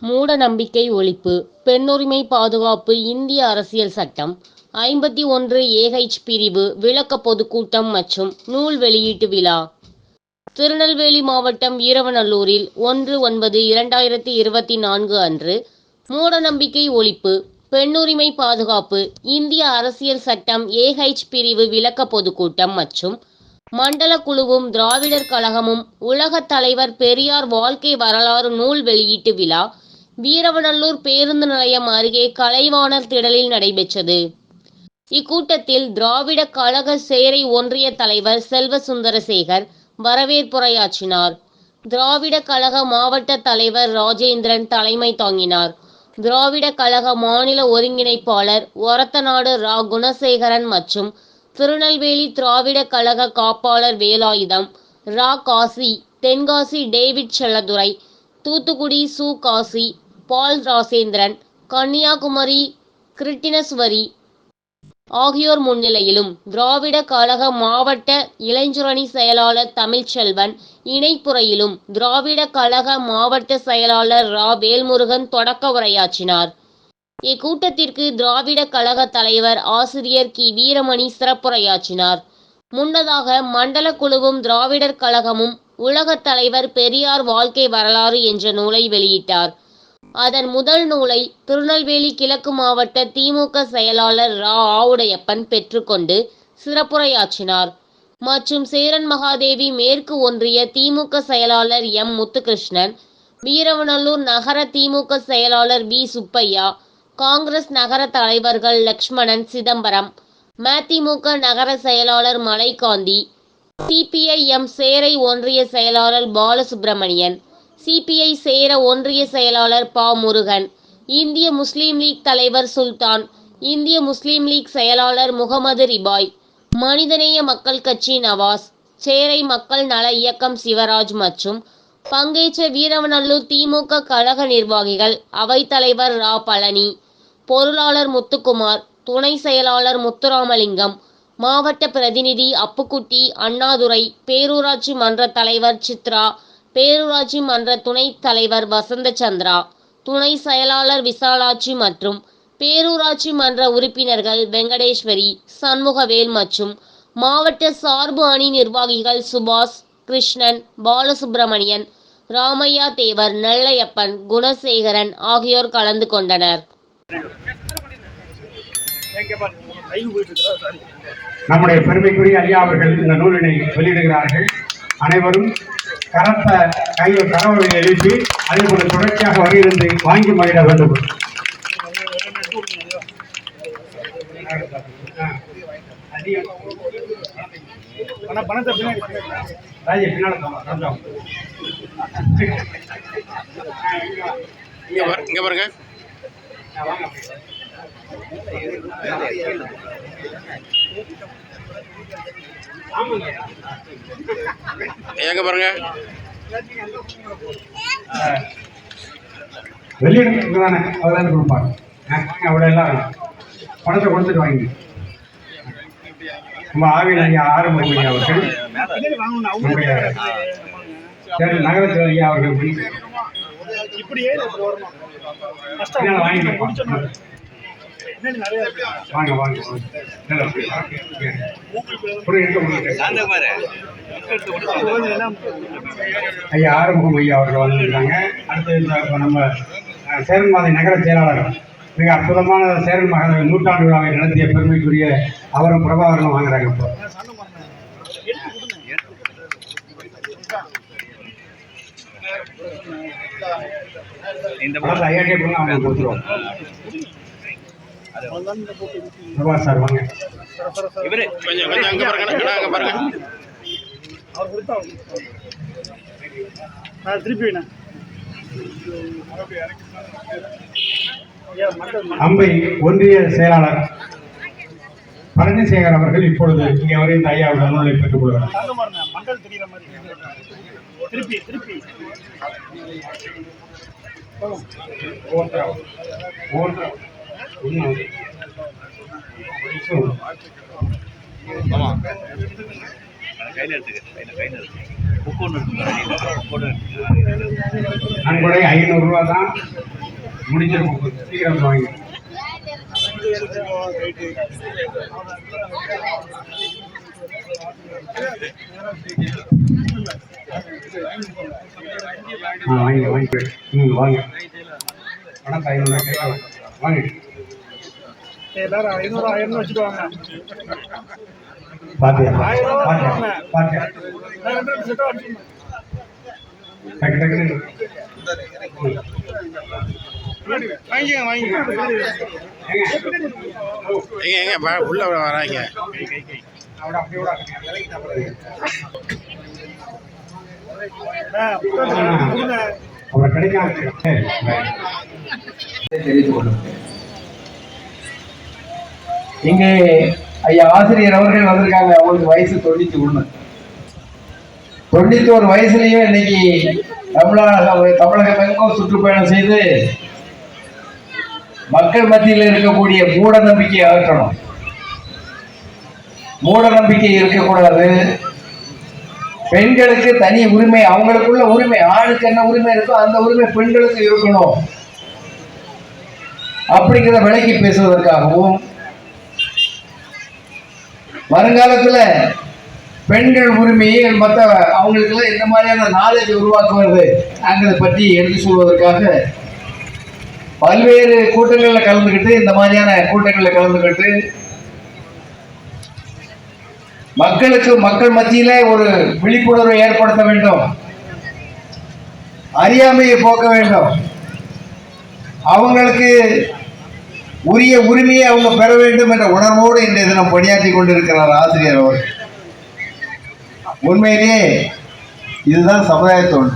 மூட நம்பிக்கை ஒழிப்பு, பெண்ணுரிமை பாதுகாப்பு இந்திய அரசியல் சட்டம் 51 ஏஹெச் பிரிவு விளக்க பொதுக்கூட்டம் மற்றும் நூல் வெளியீட்டு விழா திருநெல்வேலி மாவட்டம் வீரவநல்லூரில் 1/9/2024 அன்று மூடநம்பிக்கை ஒழிப்பு, பெண்ணுரிமை பாதுகாப்பு இந்திய அரசியல் சட்டம் ஏஹெச் பிரிவு விளக்க பொதுக்கூட்டம் மற்றும் மண்டல குழுவும் திராவிடர் கழகமும் உலகத் தலைவர் பெரியார் வாழ்க்கை வரலாறு நூல் வெளியீட்டு விழா வீரவநல்லூர் பேருந்து நிலையம் அருகே கலைவாணர் திடலில் நடைபெற்றது. இக்கூட்டத்தில் திராவிட கழக சேரை ஒன்றிய தலைவர் செல்வசுந்தரசேகர் வரவேற்புரையாற்றினார். திராவிட கழக மாவட்ட தலைவர் ராஜேந்திரன் தலைமை தாங்கினார். திராவிட கழக மாநில ஒருங்கிணைப்பாளர் ஒரத்தநாடு ரா. குணசேகரன் மற்றும் திருநெல்வேலி திராவிட கழக காப்பாளர் வேலாயுதம், ரா. காசி, தென்காசி டேவிட் செல்லதுரை, தூத்துக்குடி சு. காசி, பால் ராசேந்திரன், கன்னியாகுமரி கிருட்டிணேஸ்வரி ஆகியோர் முன்னிலையிலும், திராவிட கழக மாவட்ட இளைஞரணி செயலாளர் தமிழ்ச்செல்வன் இணைப்புரையிலும், திராவிட கழக மாவட்ட செயலாளர் ரா. வேல்முருகன் தொடக்க உரையாற்றினார். இக்கூட்டத்திற்கு திராவிட கழக தலைவர் ஆசிரியர் கி. வீரமணி சிறப்புரையாற்றினார். முன்னதாக மண்டல குழுவும் திராவிடர் கழகமும் உலகத் தலைவர் பெரியார் வாழ்க்கை வரலாறு என்ற நூலை வெளியிட்டார். அதன் முதல் நூலை திருநெல்வேலி கிழக்கு மாவட்ட திமுக செயலாளர் ரா. ஆவுடையப்பன் பெற்றுக்கொண்டு சிறப்புரையாற்றினார். மற்றும் சேரன் மகாதேவி மேற்கு ஒன்றிய திமுக செயலாளர் எம். முத்துகிருஷ்ணன், வீரவநல்லூர் நகர திமுக செயலாளர் வி. சுப்பையா, காங்கிரஸ் நகர தலைவர்கள் லட்சுமணன், சிதம்பரம், மதிமுக நகர செயலாளர் மலைகாந்தி, சிபிஐ-எம் சேரை ஒன்றிய செயலாளர் பாலசுப்பிரமணியன், சிபிஐ சேர ஒன்றிய செயலாளர் பா. முருகன், இந்திய முஸ்லீம் லீக் தலைவர் சுல்தான், இந்திய முஸ்லீம் லீக் செயலாளர் முகமது ரிபாய், மனிதநேய மக்கள் கட்சி நவாஸ், சேரை மக்கள் நல இயக்கம் சிவராஜ் மற்றும் பங்கேற்ற வீரவநல்லூர் திமுக கழக நிர்வாகிகள், அவைத்தலைவர் ரா. பழனி, பொருளாளர் முத்துக்குமார், துணை செயலாளர் முத்துராமலிங்கம், மாவட்ட பிரதிநிதி அப்புக்குட்டி, அண்ணாதுரை, பேரூராட்சி மன்ற தலைவர் சித்ரா, பேரூராட்சி மன்ற துணைத் தலைவர் வசந்தசந்திரா, துணை செயலாளர் விசாலாட்சி மற்றும் பேரூராட்சி மன்ற உறுப்பினர்கள் வெங்கடேஸ்வரி, சண்முகவேல் மற்றும் மாவட்ட சார்பு அணி நிர்வாகிகள் சுபாஷ், கிருஷ்ணன், பாலசுப்பிரமணியன், ராமையா தேவர், நெல்லையப்பன், குணசேகரன் ஆகியோர் கலந்து கொண்டனர். நம்முடைய பெருமைக்குரிய ஐயா அவர்கள் இந்த நூலினை வெளியிடுகிறார்கள். அனைவரும் கரவொலி எழுப்பி அதே போல தொடர்ச்சியாக வருகிறது வாங்கி மகிழ வேண்டும். இங்க பாருங்க. எங்க பாருங்க. வெளியிட்டு தானே அவதான் கொடுப்பாங்க. அவ்வளோ எல்லாம் பணத்தை கொடுத்துட்டு வாங்கி நம்ம ஆவின் ஐயா ஆரம்பம் ஐயா அவர்கள், நம்முடைய நகரத்தில் ஐயா அவர்கள் வாங்க வாங்க ஐயா ஆறுமுகம் ஐயா அவர்கள் வந்திருக்காங்க. அடுத்து நம்ம சேரன்மாதை நகர செயலாளர் மிக அற்புதமான சேரன் மகாதேவி நூற்றாண்டு விழாவை நடத்திய பெருமைக்குரிய அவரும் பிரபாகரனும் வாங்குறாங்க. இப்போ இந்த ஐயாட்டே கூட அவங்க கொடுத்துருவோம். பிரபா சார் வாங்க. கொஞ்சம் அங்க பாருங்க. திருப்பி அம்பை ஒன்றிய செயலாளர் பழனிசேகர் அவர்கள் இப்பொழுது இங்கே வரை இந்த ஐயாவுடைய நூலை பெற்றுக் கொள்கிறார். கையில் எடுத்துக்க நன்கொடை 500 ரூபா தான் முடிச்சிருக்கோம். சீக்கிரம் வாங்கி வாங்க வாங்க பணத்தை 500 கேட்கலாம் வாங்க எல்லாரும் 500 1000 வச்சுக்குவாங்க. பாத்தியா பாத்தியா டக்கு டக்குன்னு எங்க உள்ள வராங்க. அவரை கிடைக்காம இங்கே ஐயா ஆசிரியர் அவர்கள் வந்திருக்காங்க. அவங்களுக்கு வயசு 91. 91 வயசுலயும் இன்னைக்கு தமிழகம் எங்கும் சுற்றுப்பயணம் செய்து மக்கள் மத்தியில் இருக்கக்கூடிய மூட நம்பிக்கையை அகற்றணும். மூட நம்பிக்கை இருக்கக்கூடாது. பெண்களுக்கு தனி உரிமை, அவங்களுக்குள்ள உரிமை, ஆணுக்கு என்ன உரிமை இருக்கோ அந்த உரிமை பெண்களுக்கு இருக்கணும் அப்படிங்கிறத விளக்கி பேசுவதற்காகவும், வருங்காலத்துல பெண்கள் உரிமையை மற்ற அவங்களுக்குள்ள இந்த மாதிரியான நாலேஜ் உருவாக்குவது அங்கிறத பற்றி எடுத்து சொல்வதற்காக பல்வேறு கூட்டங்களில் கலந்துக்கிட்டு, இந்த மாதிரியான கூட்டங்களில் கலந்துக்கிட்டு மக்கள் மத்தியில ஒரு விழிப்புணர்வை ஏற்படுத்த வேண்டும், அறியாமையை போக்க வேண்டும், அவங்களுக்கு உரிய உரிமையை அவங்க பெற வேண்டும் என்ற உணர்வோடு இன்றைய தினம் பணியாற்றி கொண்டிருக்கிறார் ஆசிரியர் அவர்கள். உண்மையிலேயே இதுதான் சமுதாய தொண்டு,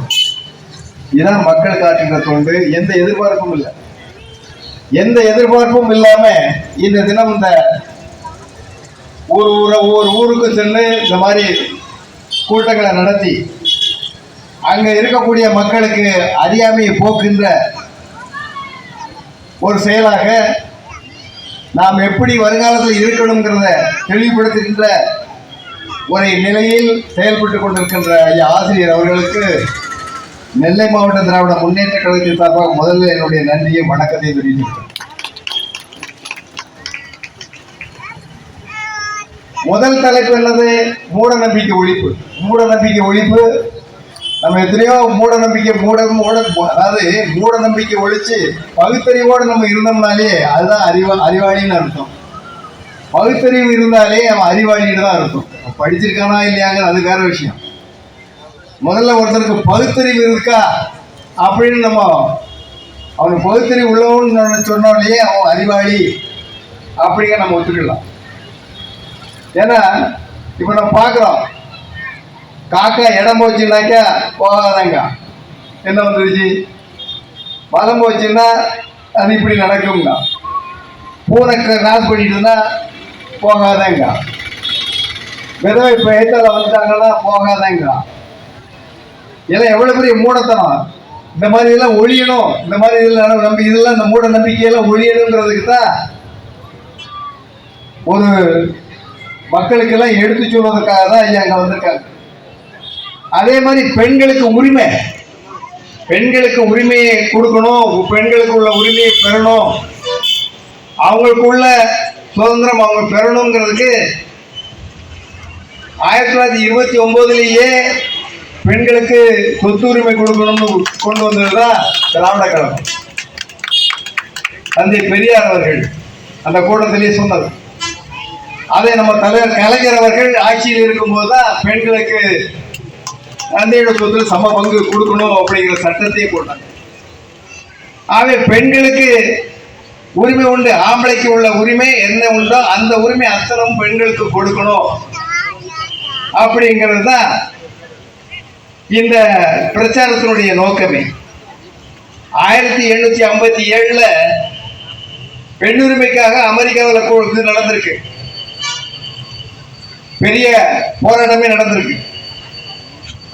இதுதான் மக்கள் காட்டுகின்ற தொண்டு. எந்த எதிர்பார்ப்பும் இல்லை, எந்த எதிர்பார்ப்பும் இல்லாம இந்த தினம் இந்த ஒவ்வொரு ஊருக்கு சென்று இந்த மாதிரி கூட்டங்களை நடத்தி அங்க இருக்கக்கூடிய மக்களுக்கு அறியாமையை போக்குகின்ற ஒரு செயலாக நாம் எப்படி வருங்காலத்தில் இருக்கணுங்கிறத தெளிவுபடுத்துகின்ற ஒரு நிலையில் செயல்பட்டு கொண்டிருக்கின்ற ஐயா ஆசிரியர் அவர்களுக்கு நெல்லை மாவட்ட திராவிட முன்னேற்ற கழகத்தின் சார்பாக முதல்ல என்னுடைய நன்றியை வணக்கத்தை தெரிவிக்கிறேன். முதல் தலைப்பு என்னது? மூட நம்பிக்கை ஒழிப்பு. மூட நம்பிக்கை ஒழிப்பு. நம்ம எத்தனையோ மூட நம்பிக்கை அதாவது மூட நம்பிக்கை ஒழிச்சு பகுத்தறிவோடு நம்ம இருந்தோம்னாலே அதுதான் அறிவாளின்னு அர்த்தம். பகுத்தறிவு இருந்தாலே அவன் அறிவாளின்னு தான் அர்த்தம். படிச்சிருக்கானா இல்லையாங்க அது வேற விஷயம். முதல்ல ஒருத்தருக்கு பகுத்தறிவு இருக்கா அப்படின்னு நம்ம அவனுக்கு பகுத்தறிவு உள்ளவன்னு சொன்னாலே அவன் அறிவாளி அப்படிங்க நம்ம ஒத்துக்கலாம். ஏன்னா இப்ப நம்ம பார்க்கிறோம், காக்கா இடம் போச்சுன்னாக்கா போகாதங்க என்ன வந்துருச்சு, வலம் போச்சுன்னா அது இப்படி நடக்குங்க, பூனை கிராஸ் பண்ணிட்டு இருந்தா போகாதங்க, விதவை இப்ப ஏத்தால வந்துட்டாங்கன்னா போகாதங்க. இதெல்லாம் எவ்வளவு பெரிய மூடத்தனம். இந்த மாதிரி இதெல்லாம் ஒழியணும், இந்த மாதிரி இதெல்லாம் நம்ம இதெல்லாம் இந்த மூட நம்பிக்கையெல்லாம் ஒழியணுங்கிறதுக்கு தான் ஒரு மக்களுக்கெல்லாம் எடுத்து சொல்வதற்காக தான் ஐயா அங்க வந்திருக்காங்க. அதே மாதிரி பெண்களுக்கு உரிமை, பெண்களுக்கு உரிமையை கொடுக்கணும், பெண்களுக்கு உள்ள உரிமையை பெறணும், அவங்களுக்குள்ள சுதந்திரம் அவங்க பெறணுங்கிறதுக்கு 1929 பெண்களுக்கு சொத்து உரிமை கொடுக்கணும்னு கொண்டு வந்ததுதான் திராவிட கழகம். தந்தை பெரியார் அவர்கள் அந்த கூட்டத்திலேயே சொன்னது. அதை நம்ம தலைவர் கலைஞர் அவர்கள் ஆட்சியில் இருக்கும்போது தான் பெண்களுக்கு தந்தையோட சொத்தில் சம பங்கு கொடுக்கணும் அப்படிங்கிற சட்டத்தையே போட்டாங்க. ஆகவே பெண்களுக்கு உரிமை உண்டு, ஆம்பளைக்கு உள்ள உரிமை என்ன உண்டோ அந்த உரிமை அத்தனை பெண்களுக்கு கொடுக்கணும் அப்படிங்கிறது தான் இந்த பிரச்சாரத்தினுடைய நோக்கமே. 1857 பெண்ணுரிமைக்காக அமெரிக்காவில் நடந்திருக்கு, பெரிய போராட்டமே நடந்திருக்கு.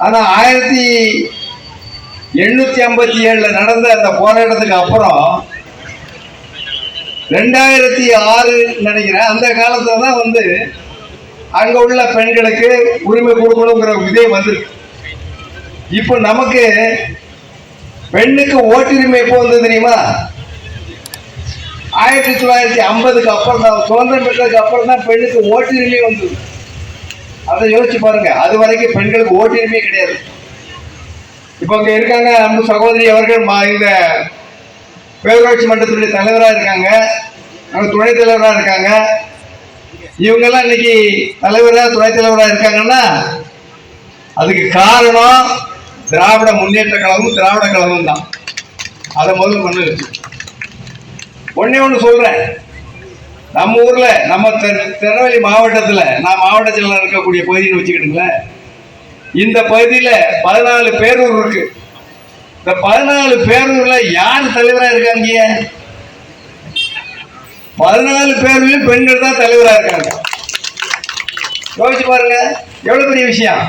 ஆனா 1857 நடந்த அந்த போராட்டத்துக்கு அப்புறம் 2006 நினைக்கிறேன், அந்த காலத்துல தான் அங்க உள்ள பெண்களுக்கு உரிமை கொடுக்கணுங்கிற விதை வந்திருக்கு. இப்போ நமக்கு பெண்ணுக்கு ஓட்டுரிமை எப்போ வந்தது தெரியுமா? 1950க்கு அப்புறம் தான், சுதந்திரம் பெற்றதுக்கு அப்புறம் தான் பெண்ணுக்கு ஓட்டுரிமை வந்தது. அதை யோசிச்சு பாருங்க. அது வரைக்கும் பெண்களுக்கு ஓட்டுரிமை கிடையாது. இப்போ இங்க இருக்காங்க அன்பு சகோதரி அவர்கள் இந்த பேரூராட்சி மன்றத்துடைய தலைவராக இருக்காங்க, அவங்க துணைத் தலைவராக இருக்காங்க. இவங்கெல்லாம் இன்னைக்கு தலைவராக துணைத் தலைவராக இருக்காங்கன்னா அதுக்கு காரணம் திராவிட முன்னேற்ற கழகம், திராவிட கழகம் தான். அதை முதல்ல பண்ணு. ஒன்னே ஒன்று சொல்றேன், நம்ம ஊர்ல, நம்ம திருநெல்வேலி மாவட்டத்தில், நான் மாவட்ட செயலாளர் இருக்கக்கூடிய பகுதின்னு வச்சுக்கிட்டுங்களேன், இந்த பகுதியில் 14 பேரூர் இருக்கு. இந்த 14 பேரூர்ல யார் தலைவராக இருக்காங்க? 14 பேர்லயும் பெண்கள் தான் தலைவராக இருக்காங்க. யோசிச்சு பாருங்க, எவ்வளவு பெரிய விஷயம்.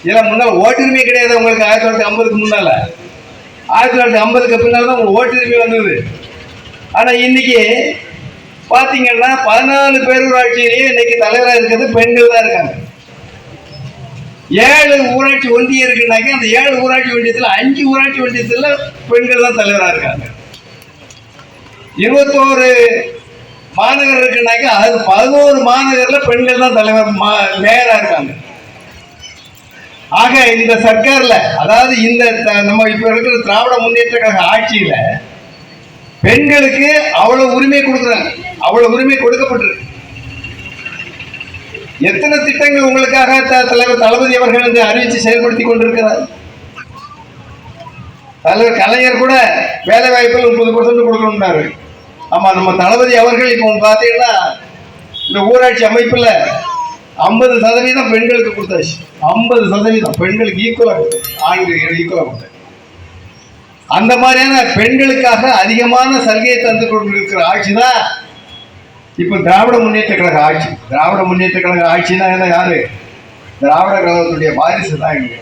இதெல்லாம் முன்னால் ஓட்டுரிமை கிடையாது உங்களுக்கு. 1950க்கு முன்னால, 1950க்கு பின்னால தான் உங்களுக்கு ஓட்டுரிமை வந்தது. ஆனா இன்னைக்கு பாத்தீங்கன்னா 14 பேரூராட்சியிலேயே இன்னைக்கு தலைவராக இருக்கிறது பெண்கள் தான் இருக்காங்க. 7 ஊராட்சி ஒன்றியம் இருக்குன்னாக்க அந்த 7 ஊராட்சி ஒன்றியத்தில் 5 ஊராட்சி ஒன்றியத்தில் பெண்கள் தான் தலைவராக இருக்காங்க. 21 மாநகர் இருக்குன்னாக்க அது 11 மாநகர்ல பெண்கள் தான் தலைவர் மேயரா இருக்காங்க. ஆக இந்த சர்க்கார்ல, அதாவது இந்த நம்ம இப்ப இருக்கிற திராவிட முன்னேற்ற கழக ஆட்சியில பெண்களுக்கு அவ்வளவு உரிமை கொடுக்குறாங்க, அவ்வளவு உரிமை கொடுக்கப்பட்டிருக்கு. எத்தனை திட்டங்கள் உங்களுக்காக தலைவர் தளபதி அவர்கள் வந்து அறிவித்து செயல்படுத்தி கொண்டிருக்கிறார். தலைவர் கலைஞர் கூட வேலை வாய்ப்பில் 30% கொடுக்கணும்னாரு. ஆமா, நம்ம தளபதி அவர்கள் இப்போ பார்த்தீங்கன்னா இந்த ஊராட்சி அமைப்புல 50% பெண்களுக்கு கொடுத்தாச்சு. 50% பெண்களுக்கு ஈக்குவலா கொடுத்தாச்சு, ஆண்களுக்கு ஈக்குவலா கொடுத்தாச்சு. அந்த மாதிரியான பெண்களுக்காக அதிகமான சலுகையை தந்து கொண்டிருக்கிற ஆட்சி தான் இப்ப திராவிட முன்னேற்ற கழக ஆட்சி. திராவிட முன்னேற்ற கழக ஆட்சினா யாரு? திராவிட கழகத்துடைய வாரிசு தான். இங்க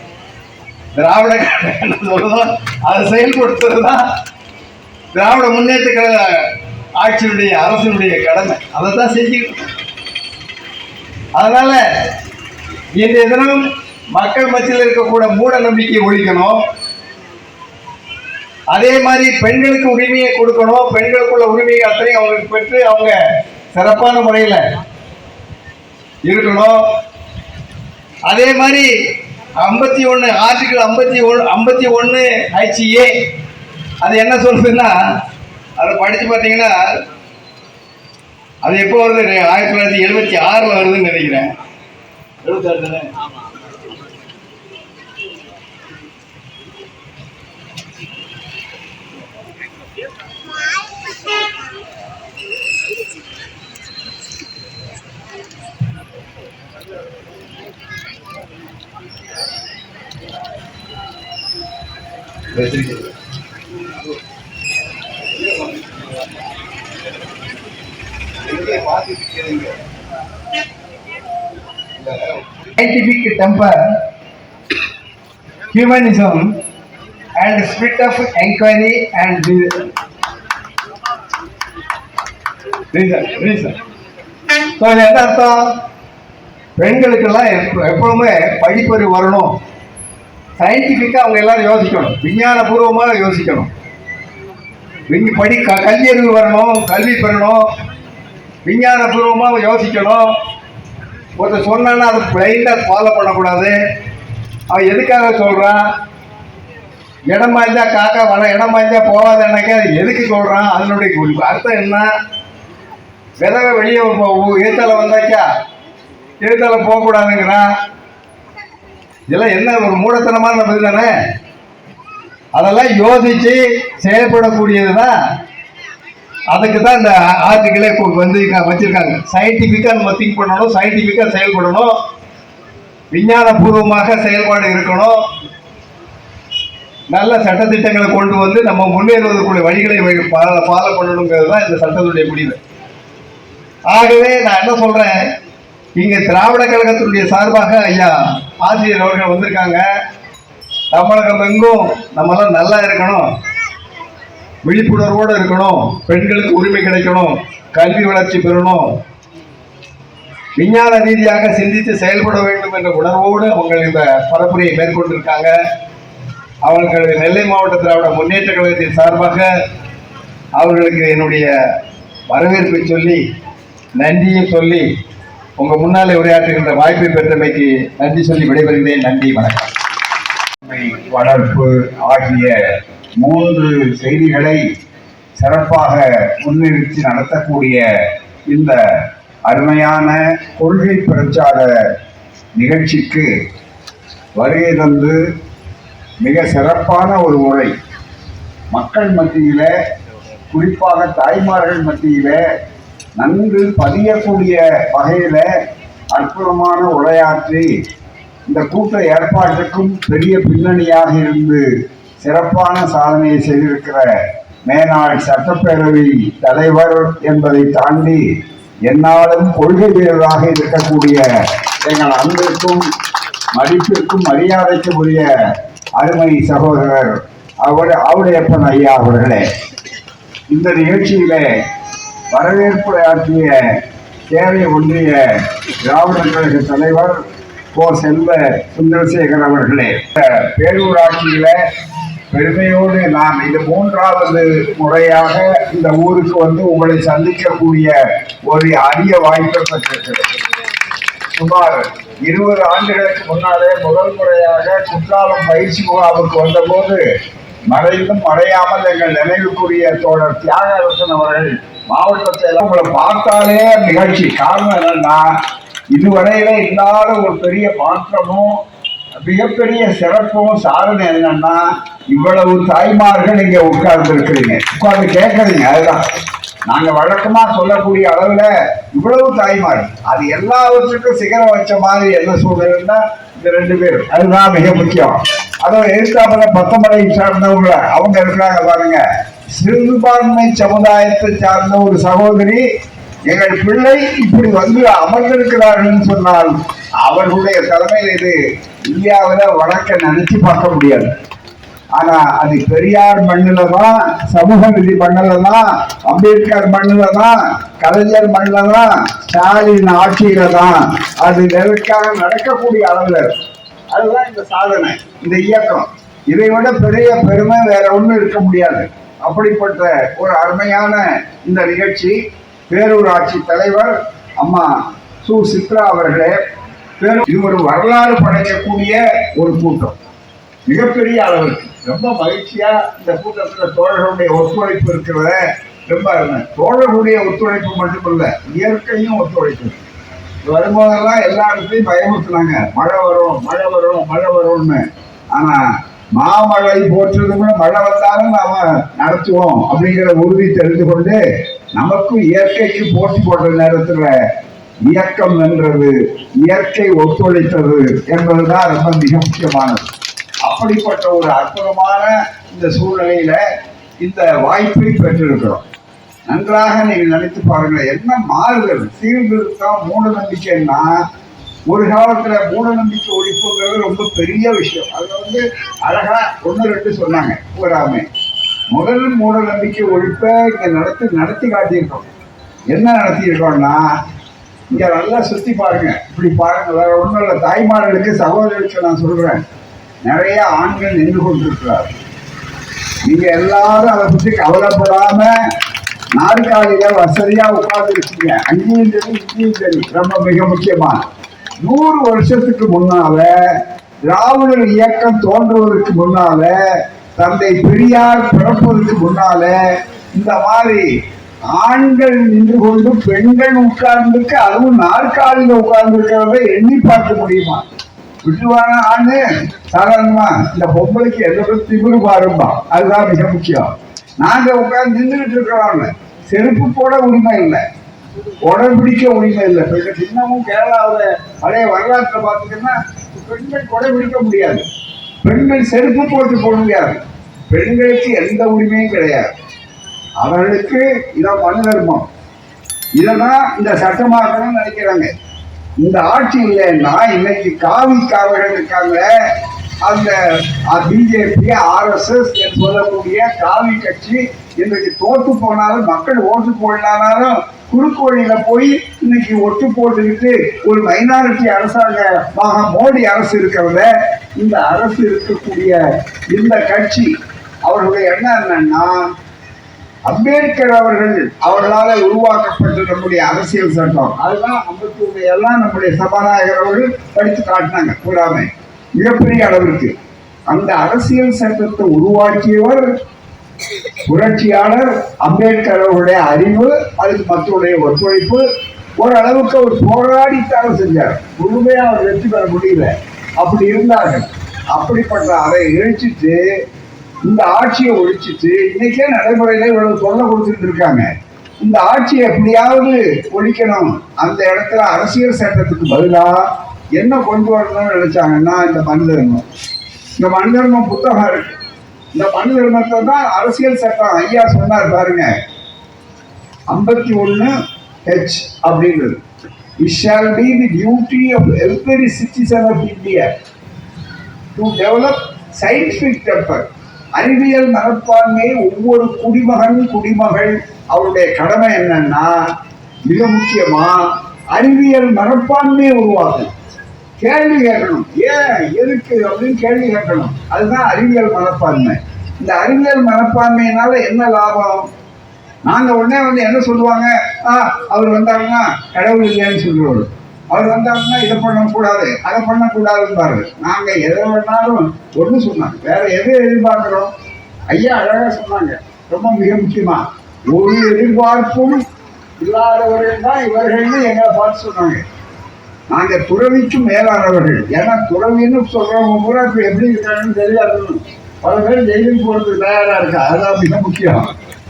திராவிட கழகம் என்ன சொல்றதோ அதை செயல்படுத்துறதுதான் திராவிட முன்னேற்ற கழக ஆட்சியினுடைய, அரசினுடைய கடமை. அதை தான் செஞ்சுக்கிட்டு. அதனால இன்றைய தினம் மக்கள் மத்தியில் இருக்கக்கூட மூட நம்பிக்கையை ஒழிக்கணும். அதே மாதிரி பெண்களுக்கு உரிமையை கொடுக்கணும். பெண்களுக்குள்ள உரிமையை அத்தனையும் அவங்களுக்கு பெற்று அவங்க சிறப்பான முறையில் இருக்கணும். அதே மாதிரி 51 ஆர்டிகிள் 51 HA அது என்ன சொல்றதுன்னா, அதை படிச்சு பார்த்தீங்கன்னா அது எப்போ வருது? 1976 வருதுன்னு நினைக்கிறேன். 76 தானே? Scientific temper, humanism, and spirit of inquiry and reason. So என்ன அர்த்தம்? பெண்களுக்கெல்லாம் எப்பவுமே படிப்பறிவு வரணும். சயின்டிஃபிக்காக அவங்க எல்லாரும் யோசிக்கணும், விஞ்ஞானபூர்வமாக யோசிக்கணும். கல்வி அறிவு வரணும், கல்வி பெறணும், விஞ்ஞானபூர்வமாக யோசிக்கணும். ஒருத்தர் சொன்னான்னா அதை பிளைண்டாக ஃபாலோ பண்ணக்கூடாது. அவன் எதுக்காக சொல்கிறான்? இடம் வாய்ந்தா காக்கா வர, இடம் வாய்ந்தா போகாதன்னாக்கா அது எதுக்கு சொல்கிறான்? அதனுடைய அர்த்தம் என்ன? விதவை வெளியே ஏத்தால வந்தாக்கா ஏத்தால போகக்கூடாதுங்கிறான். இதெல்லாம் என்ன ஒரு மூடத்தனமான பதில் தானே? அதெல்லாம் யோசிச்சு செயல்படக்கூடியது தான். அதுக்கு தான் இந்த ஆர்டிகிளே வந்து வச்சிருக்காங்க. சயின்டிஃபிக்காக நம்ம திங்க் பண்ணணும், சயின்டிஃபிக்காக செயல்படணும், விஞ்ஞானபூர்வமாக செயல்பாடு இருக்கணும், நல்ல சட்டத்திட்டங்களை கொண்டு வந்து நம்ம முன்னேறுவதற்குரிய வழிகளை ஃபாலோ பண்ணணுங்கிறது தான் இந்த சட்டத்துடைய முடிவு. ஆகவே நான் என்ன சொல்றேன், இங்க திராவிட கழகத்தினுடைய சார்பாக ஐயா ஆசிரியர் அவர்கள் வந்திருக்காங்க. தமிழகம் எங்கும் நம்மளாம் நல்லா இருக்கணும், விழிப்புணர்வோடு இருக்கணும், பெண்களுக்கு உரிமை கிடைக்கணும், கல்வி வளர்ச்சி பெறணும், விஞ்ஞான ரீதியாக சிந்தித்து செயல்பட வேண்டும் என்ற உணர்வோடு அவங்க இந்த பரப்புரையை மேற்கொண்டிருக்காங்க. அவர்களுக்கு நெல்லை மாவட்ட திராவிட முன்னேற்ற கழகத்தின் சார்பாக அவர்களுக்கு என்னுடைய வரவேற்பை சொல்லி நன்றியும் சொல்லி உங்க முன்னாலே உரையாற்றுகின்ற வாய்ப்பை பெற்றமைக்கு நன்றி சொல்லி விடைபெறுகிறேன். நன்றி, வணக்கம். வளர்ப்பு ஆகிய 3 செய்திகளை சிறப்பாக முன்னிறுத்தி நடத்தக்கூடிய இந்த அருமையான கொள்கை பிரச்சார நிகழ்ச்சிக்கு வருகை தந்து மிக சிறப்பான ஒரு உரை, மக்கள் மத்தியில குறிப்பாக தாய்மார்கள் மத்தியில நன்கு பதியக்கூடிய வகையில அற்புதமான உரையாற்றி இந்த கூட்ட ஏற்பாட்டுக்கும் பெரிய பின்னணியாக இருந்து சிறப்பான சாதனையை செய்திருக்கிற மேனாள் சட்டப்பேரவை தலைவர் என்பதை தாண்டி என்னாலும் கொள்கை வீரராக இருக்கக்கூடிய எங்கள் அன்பிற்கும் மதிப்பிற்கும் மரியாதைக்கும் உரிய அருமை சகோதரர் ஆவுடையப்பன் ஐயா அவர்களே, இந்த நிகழ்ச்சியிலே வரவேற்புரையாற்றிய சேவை ஒன்றிய திராவிடர் கழக தலைவர் கோ. செல்வ சுந்தரசேகர் அவர்களே, பேரூராட்சியில பெருமையோடு நான் இது 3வது முறையாக இந்த ஊருக்கு வந்து உங்களை சந்திக்கக்கூடிய ஒரு அரிய வாய்ப்பை பெற்றிருக்கிறேன். சுமார் 20 ஆண்டுகளுக்கு முன்னாலே முதல் முறையாக குற்றாலம் பயிற்சி முகாமுக்கு வந்தபோது மறைந்தும் மறையாமல் எங்கள் நினைவுக்குரிய தோழர் தியாகரசன் அவர்கள் மாவட்டத்தில் உங்களை பார்த்தாலே நிகழ்ச்சி. காரணம் என்னன்னா, இதுவரையில இல்லாத ஒரு பெரிய மாற்றமும் மிகப்பெரிய சிறப்பும் சாதனை என்னன்னா, இவ்வளவு தாய்மார்கள் இங்க உட்கார்ந்து இருக்கிறீங்க, உட்கார்ந்து கேட்கறீங்க. அதுதான் நாங்க வழக்கமா சொல்லக்கூடிய அளவுல இவ்வளவு தாய்மார், அது எல்லாவற்றுக்கும் சிகரம் வச்ச மாதிரி என்ன சூழ்நிலைன்னா இந்த 2 பேர், அதுதான் மிக முக்கியம். அதுவும் எழுத்தாப்பட 10 சார்ந்தவங்க அவங்க இருக்கிறாங்க பாருங்க. சிறுபான்மை சமுதாயத்தை சார்ந்த ஒரு சகோதரி எங்கள் பிள்ளை இப்படி வந்து அமர்ந்திருக்கிறார்கள் சொன்னால் அவர்களுடைய தலைமையில் இது இந்தியாவில் வழக்க நினைச்சு பார்க்க முடியாது. ஆனா அது பெரியார் மண்ணில தான், சமூக நீதி மண்ணில தான், அம்பேத்கர் மண்ணில தான், கலைஞர் மண்ணில தான், ஸ்டாலின் ஆட்சியில தான் அது நெருக்காக நடக்கக்கூடிய அளவுல. அதுதான் இந்த சாதனை, இந்த இயக்கம். இதை விட பெரிய பெருமை வேற ஒன்றும் இருக்க முடியாது. அப்படிப்பட்ட ஒரு அருமையான இந்த நிகழ்ச்சி பேரூராட்சி தலைவர் அம்மா சு. சித்ரா அவர்களே, இது ஒரு வரலாறு படைக்கக்கூடிய ஒரு கூட்டம், மிகப்பெரிய அளவுக்கு. ரொம்ப மகிழ்ச்சியா இந்த கூட்டத்தில் தோழர்களுடைய ஒத்துழைப்பு இருக்கிறத ரொம்ப அருமை. தோழர்களுடைய ஒத்துழைப்பு மட்டுமல்ல, இயற்கையும் ஒத்துழைப்பு. வரும்போதெல்லாம் எல்லா இடத்துலையும் பயமுறுத்தினாங்க, மழை வரும் மழை வரும் மழை வரும்னு. ஆனா மாமழை போற்றதுக்குள்ள மழை வந்தாலும் நாம நடத்துவோம் அப்படிங்கிற உறுதி தெரிந்து கொண்டு நமக்கும் இயற்கைக்கு போட்டி போட்ட நேரத்துல இயக்கம் வென்றது, இயற்கை ஒத்துழைத்தது என்பதுதான் ரொம்ப மிக முக்கியமானது. அப்படிப்பட்ட ஒரு அற்புதமான இந்த சூழ்நிலையில இந்த வாய்ப்பை பெற்றிருக்கிறோம். நன்றாக நீங்க நினைத்து பாருங்க, என்ன மாறுதல், சீர்திருத்தம், மூட நம்பிக்கைன்னா ஒரு காலத்துல மூட நம்பிக்கை ஒழிப்புங்கிறது ரொம்ப பெரிய விஷயம். அது வந்து அழகா 1, 2 சொன்னாங்க கூறாமே. முதல் மூட நம்பிக்கை ஒழிப்பை இங்க நடத்தி காட்டியிருக்கோம். என்ன நடத்தியிருக்கோம்னா, இங்க நல்லா சுத்தி பாருங்க, இப்படி பாருங்க, வேற ஒன்றும் இல்லை. தாய்மார்களுக்கு சகோதரிக்கு நான் சொல்றேன், நிறைய ஆண்கள் நின்று கொண்டிருக்கிறார். நீங்க எல்லாரும் அதை பற்றி கவலைப்படாம நாற்காலியில வசதியா உட்கார்ந்து இருக்கீங்க. அங்கேயும் சரி இங்கேயும் சரி. ரொம்ப மிக முக்கியமான 100 வருஷத்துக்கு முன்னால திராவிடர் இயக்கம் தோன்றுவதற்கு முன்னால, தந்தை பெரியார் பிறப்பதற்கு முன்னால இந்த மாதிரி ஆண்கள் நின்று கொண்டு பெண்கள் உட்கார்ந்துருக்கு, அதுவும் நாற்காலியில உட்கார்ந்து இருக்கிறத எண்ணி பார்க்க முடியுமா? விட்டுவான ஆணு சாதாரணமா இந்த பொம்பளைக்கு எதோட திமிரு பாரும்பா. அதுதான் மிக முக்கியம். நாங்க உட்கார்ந்து நின்றுட்டு இருக்கிறோம், செருப்பு போட உரிமை இல்லை, கொடைபிடிக்க உரிமை இல்லை. பெண்கள் இன்னமும் கேரளாவில் பழைய வரலாற்றை பார்த்துக்கிட்டா பெண்கள் கொடைபிடிக்க முடியாது, பெண்கள் செருப்பு போட்டு போட முடியாது, பெண்களுக்கு எந்த உரிமையும் கிடையாது. அவர்களுக்கு இதான் மனு தர்மம். இதெல்லாம் இந்த சட்டமாக்கணும்னு நினைக்கிறாங்க. இந்த ஆட்சி இல்லைன்னா இன்னைக்கு காவிக்காரர்கள் இருக்காங்க, அந்த பிஜேபி RSS சொல்லக்கூடிய காவி கட்சி இன்றைக்கு தோத்து போனாலும் மக்கள் ஓட்டு போடலானாலும் குறுக்கு வழியில போய் இன்னைக்கு ஒட்டு போட்டுக்கிட்டு ஒரு மைனாரிட்டி அரசாங்கமாக மோடி அரசு இருக்கிறத, இந்த அரசு இருக்கக்கூடிய இந்த கட்சி அவர்களுடைய எண்ணம் என்னன்னா, அம்பேத்கர் அவர்களால் உருவாக்கப்பட்ட நம்முடைய அரசியல் சட்டம், அதுதான் 51 எல்லாம் நம்முடைய சபாநாயகர் அவர்கள் படித்து காட்டினாங்க கூடாமை மிகப்பெரிய அளவிற்கு. அந்த அரசியல் சட்டத்தை உருவாக்கியவர் புரட்சியாளர் அம்பேத்கர் அவருடைய அறிவு, அதுக்கு மக்களுடைய ஒத்துழைப்பு, ஓரளவுக்கு அவர் போராடித்தான் செஞ்சார். முழுமையா அவர் வெற்றி பெற முடியல, அப்படி இருந்தார்கள். அப்படிப்பட்ட அதை இழிச்சிட்டு இந்த ஆட்சியை ஒழிச்சிட்டு இன்னைக்கே நடைமுறையில இவ்வளவு சொல்ல கொடுத்துட்டு இருக்காங்க. இந்த ஆட்சியை எப்படியாவது ஒழிக்கணும், அந்த இடத்துல அரசியல் சட்டத்துக்கு பதிலா என்ன கொண்டு வரணும்னு நினைச்சாங்கன்னா இந்த மனு தர்மம். இந்த மனு தர்மம் புத்தகம் இருக்கு. இந்த மனு தர்மத்தை தான் அரசியல் சட்டம் ஐயா சொன்னார் பாருங்க, 51H அப்படின்றது. It shall be the duty of every citizen of India to develop scientific temper. அறிவியல் மனப்பான்மை ஒவ்வொரு குடிமகள் அவருடைய கடமை என்னன்னா, மிக முக்கியமா அறிவியல் மனப்பான்மையை உருவாக்கும். கேள்வி கேட்கணும், ஏன் எதுக்கு அப்படின்னு கேள்வி கேட்கணும். அதுதான் அறிவியல் மனப்பான்மை. இந்த அறிவியல் மனப்பான்மையினால என்ன லாபம்? நாங்க உடனே என்ன சொல்லுவாங்க, அவர் வந்தாங்கன்னா கடவுள் இல்லைன்னு சொல்லுவாரு, அவர் வந்தாங்கன்னா இதை பண்ணக்கூடாது அதை பண்ணக்கூடாதுன்னு. நாங்க எதை வேணாலும் ஒன்று சொன்னாங்க, வேற எதை எதிர்பார்க்கிறோம்? ஐயா அழகா சொன்னாங்க, ரொம்ப மிக முக்கியமா, ஒரு எதிர்பார்ப்பும் இல்லாதவர்கள் தான் இவர்கள்னு எங்களை பார்த்து சொன்னாங்க. நாங்க துறவிக்கும் மேலானவர்கள். ஏன்னா துறவின்னு சொல்றவங்க பூரா இப்ப எப்படி இருக்காங்கன்னு தெரியாது. பல பேர் ஜெயிலுக்கு போறதுக்கு தயாரா இருக்கா, அதுதான் மிக முக்கியம்.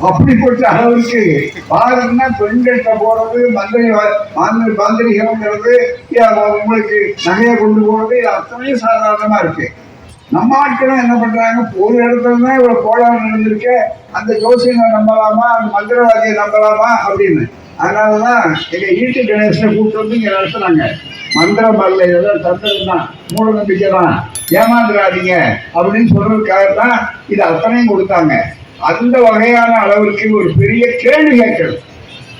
அப்படிப்பட்ட அளவுக்கு பாருங்கன்னா பெண்கிட்ட போறது, மந்திரிகள்ங்கிறது, உங்களுக்கு நகையை கொண்டு போறது, அத்தனையும் சாதாரணமா இருக்கு. நம்ம ஆட்களும் என்ன பண்றாங்க, ஒரு இடத்துல தான் இவ்வளவு கோளாறு நடந்திருக்க, அந்த ஜோசியனை நம்பலாமா, அந்த மந்திரவாதியை நம்பலாமா அப்படின்னு. அதனாலதான் எங்க ஈட்டு கணேசனை கூப்பிட்டு வந்து இங்க நடத்துனாங்க. மந்திரம் அல்ல, இதெல்லாம் தந்திரம் தான், மூட நம்பிக்கை தான், ஏமாந்துடாதீங்க அப்படின்னு சொல்றதுக்காக தான் இது அத்தனையும் கொடுத்தாங்க. அந்த வகையான அளவிற்கு ஒரு பெரிய கேள்வி கேட்கறது.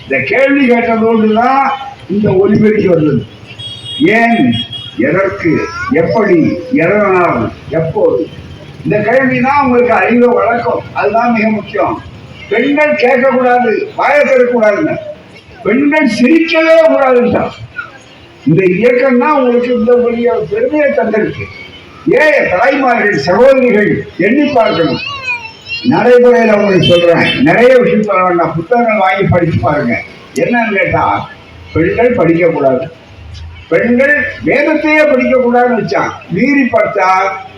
இந்த கேள்வி கேட்டதோடு தான் இந்த ஒலிபெருக்கி வந்தது. ஏன், எதற்கு, எப்படி, எதனால், எப்போது, இந்த கேள்வி தான் உங்களுக்கு அறிவை வளர்க்கும். அதுதான் மிக முக்கியம். பெண்கள் கேட்கக்கூடாது, வாயை தரக்கூடாதுங்க, பெண்கள் சிரிக்கவே கூடாதுன்னு இந்த இயக்கம் தான் உங்களுக்கு இந்த பெரிய பெருமையை தந்திருக்கு. ஏன் தாய்மார்கள், சகோதரிகள் எண்ணி பார்க்கணும். நடைமுறையில் உங்களுக்கு சொல்றேன், நிறைய விஷயம் சொல்ல வேண்டாம், புத்தகங்கள் வாங்கி படிச்சு பாருங்க. என்னன்னு கேட்டா, பெண்கள் படிக்கக்கூடாது, பெண்கள் வேதத்தையே படிக்கக்கூடாதுன்னு வச்சான். மீறி பார்த்தா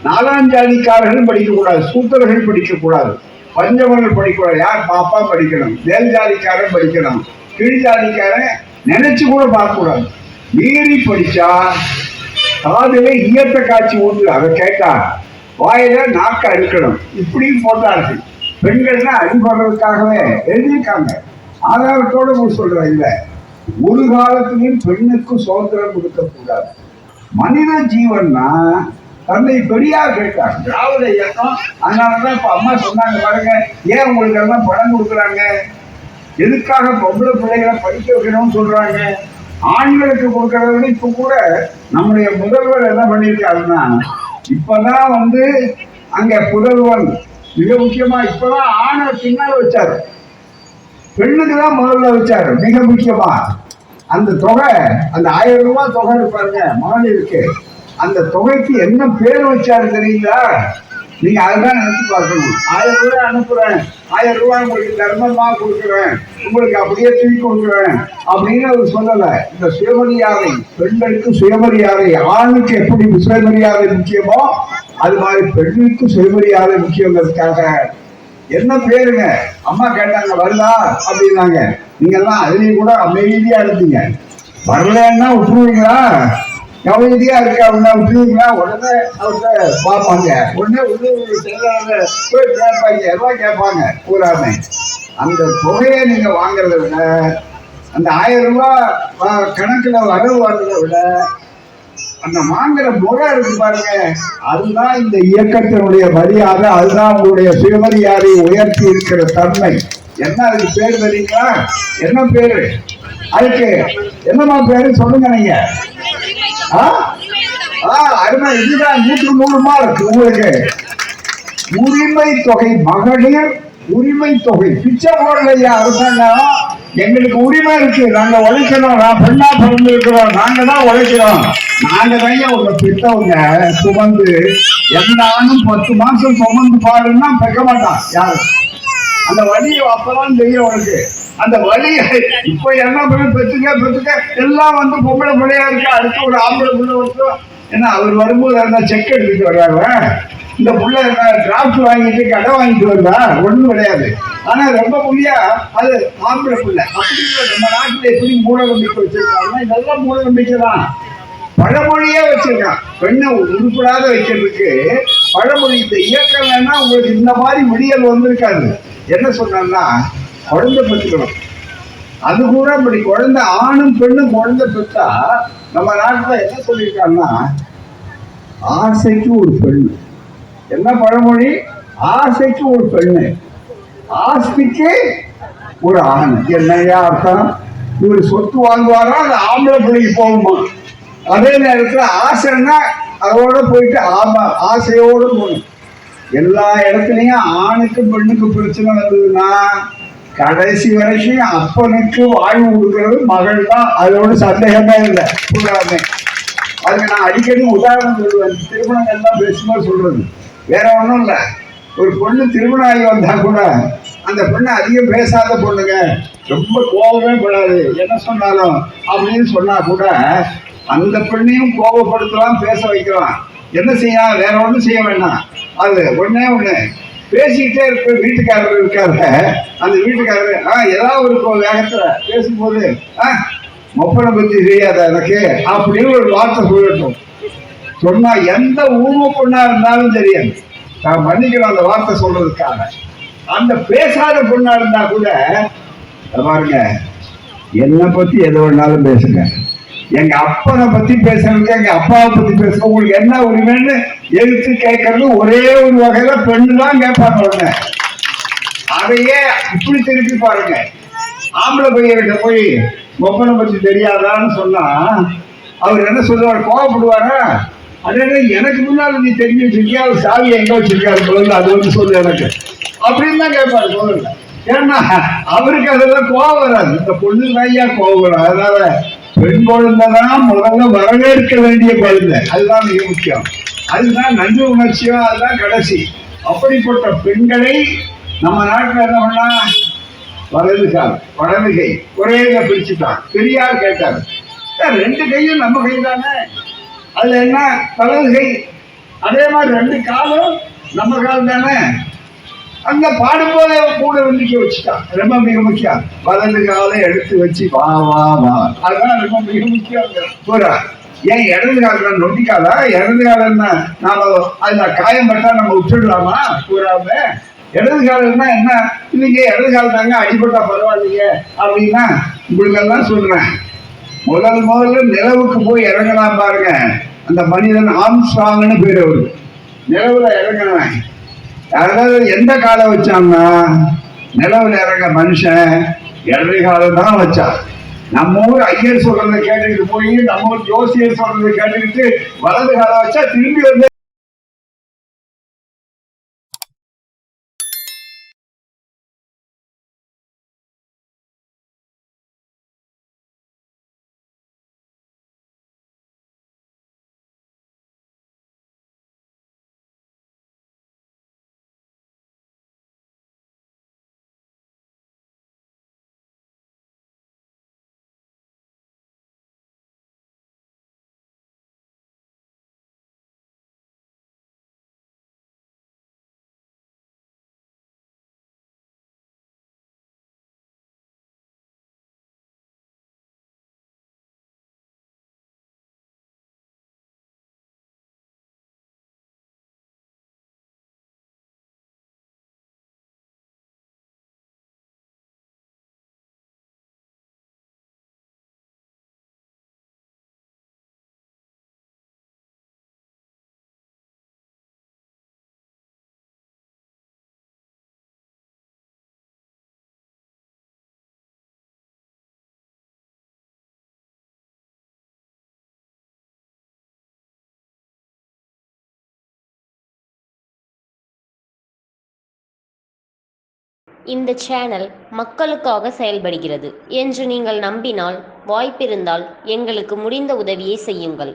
4ஆம் ஜாதிக்காரர்களும் படிக்கக்கூடாது, சூத்திரர்கள் படிக்கக்கூடாது, பஞ்சவர்கள் படிக்கக்கூடாது. யார் பாப்பா படிக்கணும், மேல் ஜாதிக்காரன் படிக்கணும், கீழ் ஜாதிக்காரன் நினைச்சு கூட பார்க்கக்கூடாது. மீறி படிச்சா காதில ஈயத்த காட்சி ஊட்டு, அதை கேட்டா வாயில நாக்க அறுக்கணும், இப்படியும் போட்டார்கள். பெண்கள்னா அடிபடுறதுக்காகவே எழுதியிருக்காங்க. ஆதாரத்தோடு சொல்றேன், இல்ல ஒரு காலத்திலையும் பெண்ணுக்கு சுதந்திரம் கொடுக்கக்கூடாது. மனித ஜீவன்னா தந்தை பெரியார் கேட்டார், திராவிட இயக்கம். அதனாலதான் இப்ப அம்மா சொன்னாங்க பாருங்க, ஏன் உங்களுக்கு எல்லாம் பணம் கொடுக்குறாங்க, எதுக்காக பொம்பளை பிள்ளைகளை படிக்க வைக்கணும்னு சொல்றாங்க. ஆண்களுக்கு கொடுக்கறத விட இப்ப கூட நம்முடைய முதல்வர் என்ன பண்ணியிருக்காருன்னா, இப்பதான் அங்க புதல்வன் மிக முக்கியமா இப்பதான் ஆணை பின்னால் வச்சாரு, பெண்ணுக்கு தான் முதல்ல வச்சாரு. மிக முக்கியமா அந்த தொகை, அந்த 1000 ரூபாய் தொகை இருப்பாருங்க மகளிருக்கு, அந்த தொகைக்கு என்ன பேர் வச்சாரு தெரியுங்களா? நீங்க அதுதான் நினைச்சு பார்க்கணும். 1000 ரூபாய் அனுப்புறேன், 1000 ரூபாய் உங்களுக்கு தர்மமா கொடுக்குறேன், உங்களுக்கு அப்படியே தூக்கி கொடுக்குறேன் அப்படின்னு அவர் சொல்லல. இந்த சுயமரியாதை, பெண்களுக்கு சுயமரியாதை, ஆணுக்கு எப்படி சுயமரியாதை முக்கியமோ அது மாதிரி பெண்ணுக்கு சுயமரியாதை முக்கியங்கிறதுக்காக என்ன பேருங்க அம்மா கேட்டாங்க, வருதா அப்படின்னாங்க. நீங்க எல்லாம் அதுலயும் கூட அமைதியா இருந்தீங்க. வரலன்னா விட்டுருவீங்களா? அமைதியா இருக்க அப்படின்னா விட்டுருவீங்களா? உடனே அவர்கிட்ட பார்ப்பாங்க, உடனே போய் கேட்பாங்க, எல்லாம் கேட்பாங்க பூராமே. அந்த தொகையை நீங்க வாங்குறத விட, அந்த 1000 ரூபாய் கணக்குல வரவு வர்றதை விட அந்த வாங்குற முறை இருக்கு பாருங்க, அதுதான் இந்த இயக்கத்தினுடைய மரியாதை, அதுதான் உங்களுடைய சுயமரியாதை உயர்த்தி இருக்கிற தன்மை. என்ன அதுக்கு பேர் தெரியுங்களா? என்ன பேரு அதுக்கு? என்னமா பேரு சொல்லுங்க நீங்க. அருமை. இதுதான் 100 மார்க் உங்களுக்கு. உரிமை தொகை, மகளிர் உரிமை தொகை. பிச்சை போடலையா அரசாங்கம்? எங்களுக்கு உரிமை இருக்கு, நாங்க உழைக்கிறோம். நான் பெண்ணா பிறந்து இருக்கிறோம், நாங்க தான் உழைக்கிறோம். நாங்க தான் உங்க பெற்றவங்க சுமந்து எந்த ஆணும் 10 மாசம் சுமந்து பாருன்னா பெக்க மாட்டான் யாரு. அந்த வழியை அப்பதான் தெரியும் உனக்கு. அந்த வழி இப்ப என்ன பண்ண பெற்றுக்க எல்லாம் வந்து பொம்பளை பிள்ளையா இருக்கு. அடுத்து ஒரு ஆம்பளை பிள்ளை வரும். ஏன்னா அவர் வரும்போது என்ன செக் எடுத்துட்டு வர்றாங்க. இந்த புள்ள என்ன டிராஃப்ட் வாங்கிட்டு கடை வாங்கிட்டு வந்தா ஒண்ணும் கிடையாது. ஆனா ரொம்ப புள்ளியா அது ஆம்பளை பிள்ளை. அப்படி நம்ம நாட்டுல எப்படி மூட நம்பிக்கை வச்சிருக்காங்கன்னா இதெல்லாம் மூட நம்பிக்கை தான். பழமொழியே வச்சிருக்கான். பெண்ணை உருப்படாத வைக்கிறதுக்கு பழமொழி. இந்த இயக்கம் வேணா உங்களுக்கு இந்த மாதிரி விடியல் வந்திருக்காது. என்ன சொன்னா குழந்தை பெற்றுக்கணும். அது கூட இப்படி குழந்தை ஆணும் பெண்ணும் குழந்தை பெற்றா நம்ம நாட்டுல என்ன சொல்லியிருக்காங்கன்னா ஆசைக்கு ஒரு பெண்ணு. என்ன பழமொழி? ஆசைக்கு ஒரு பெண்ணு, ஆஸ்திக்கு ஒரு ஆண். என்னையா அர்த்தம்? இவர் சொத்து வாங்குவாரா அது ஆம்பளை பிள்ளைக்கு போகுமா? அதே நேரத்துல ஆசைன்னா அதோட போயிட்டு ஆசையோடு போகணும். எல்லா இடத்துலயும் ஆணுக்கு பெண்ணுக்கு பிரச்சனை வந்ததுன்னா கடைசி வரைக்கும் அப்பனுக்கு வாழ்வு கொடுக்கறது மகள் தான். அதோட சந்தேகமே இல்லை. அதுக்கு நான் அடிக்கடி உதாரணம் சொல்லுவேன். திருமணங்கள் எல்லாம் பேசும்போது சொல்றது வேற ஒன்றும் இல்லை. ஒரு பொண்ணு திருமணம் ஆகி வந்தா கூட அந்த பொண்ணு அதிகம் பேசாத பொண்ணுங்க, ரொம்ப கோபமே படாது, என்ன சொன்னாலும் அப்படின்னு சொன்னா கூட அந்த பெண்ணையும் கோபப்படுத்தலாம், பேச வைக்கலாம். என்ன செய்யலாம்? வேற ஒன்றும் செய்ய வேண்டாம். அது ஒண்ணே ஒண்ணு பேசிக்கிட்டே இருக்க வீட்டுக்காரர் இருக்காரு. அந்த வீட்டுக்காரரு ஏதாவது ஒரு வேகத்துல பேசும்போது மொப்பனை பத்தி தெரியாத எனக்கு அப்படின்னு ஒரு வார்த்தை சொல்லட்டும். சொன்னா எந்த ஊம பொண்ணா இருந்தாலும் தெரியாது, நான் மன்னிக்கணும் அந்த வார்த்தை சொல்றதுக்காக. அந்த பேசாத பொண்ணா இருந்தா கூட பாருங்க, என்னை பத்தி எது வேணாலும் பேசுங்க, எங்க அப்பனை பத்தி பேசுறதுக்கு எங்க அப்பாவை பத்தி பேசுறது உங்களுக்கு என்ன உரிமைன்னு எழுத்து கேட்கறது ஒரே ஒரு வகையில பெண்ணு தான் கேட்பாங்க. உடனே அதையே இப்படி திருப்பி பாருங்க. ஆம்பளை பையன்கிட்ட போய் மொப்பனை பத்தி தெரியாதான்னு சொன்னா அவர் என்ன சொல்லுவார்? கோவப்படுவாரா? அதே எனக்கு முன்னால நீ தெரிஞ்சு வச்சிருக்கியா, அவர் சாவி எங்க வச்சிருக்காரு சொல்லுங்க, அது வந்து சொல்லு எனக்கு அப்படின்னு தான் கேட்பாரு சொல்லுங்க. ஏன்னா அவருக்கு அதெல்லாம் கோவம் வராது, இந்த பொண்ணு ஐயா கோவம் வரும். அதனால பெண் குழந்தைதான் முதல்ல வரவேற்க வேண்டிய குழந்தை, அதுதான் மிக முக்கியம். அதுதான் நன்றி உணர்ச்சியும், அதுதான் கடைசி. அப்படிப்பட்ட பெண்களை நம்ம நாட்டில் என்ன பண்ணா வலது கை ஒரே பிரிச்சுட்டான். பெரியார் கேட்டார், 2 கையும் நம்ம கை தானே, அதுல என்ன வலது கை? அதே மாதிரி 2 காலும் நம்ம கால் தானே. அங்க பாடும்போதே கூட நம்பிக்கை வச்சுட்டான். ரொம்ப மிக முக்கியம். வலது காலை எடுத்து வச்சு வா வா வா, அதுதான் ரொம்ப மிக முக்கியம். பூரா ஏன் இடது காலம் நொண்டிக்காதா? இடது காலம்னா நாம அதுல காயம் பட்டா நம்ம விட்டுடலாமா? பூராம இடது காலம்னா என்ன? இல்லைங்க இடது காலம் தாங்க, அடிபட்டா பரவாயில்லைங்க அப்படின்னா உங்களுக்கெல்லாம் சொல்றேன். முதல்ல நிலவுக்கு போய் இறங்கலாம் பாருங்க. அந்த மனிதன் ஆம்ஸ்ட்ராங்னு பேர். அவரு நிலவுல இறங்கினவன். அதாவது எந்த காலம் வச்சான்னா நிலவுல இறங்க மனுஷன் இடது காலம் தான் வச்சான். நம்ம ஊர் ஐயர் சொல்றதை கேட்டுக்கிட்டு போய் நம்ம ஊர் ஜோசியர் சொல்றதை கேட்டுக்கிட்டு வலது காலம் வச்சா திரும்பி வந்து இந்த சேனல் மக்களுக்காக செயல்படுகிறது என்று நீங்கள் நம்பினால், வாய்ப்பிருந்தால் எங்களுக்கு முடிந்த உதவியை செய்யுங்கள்.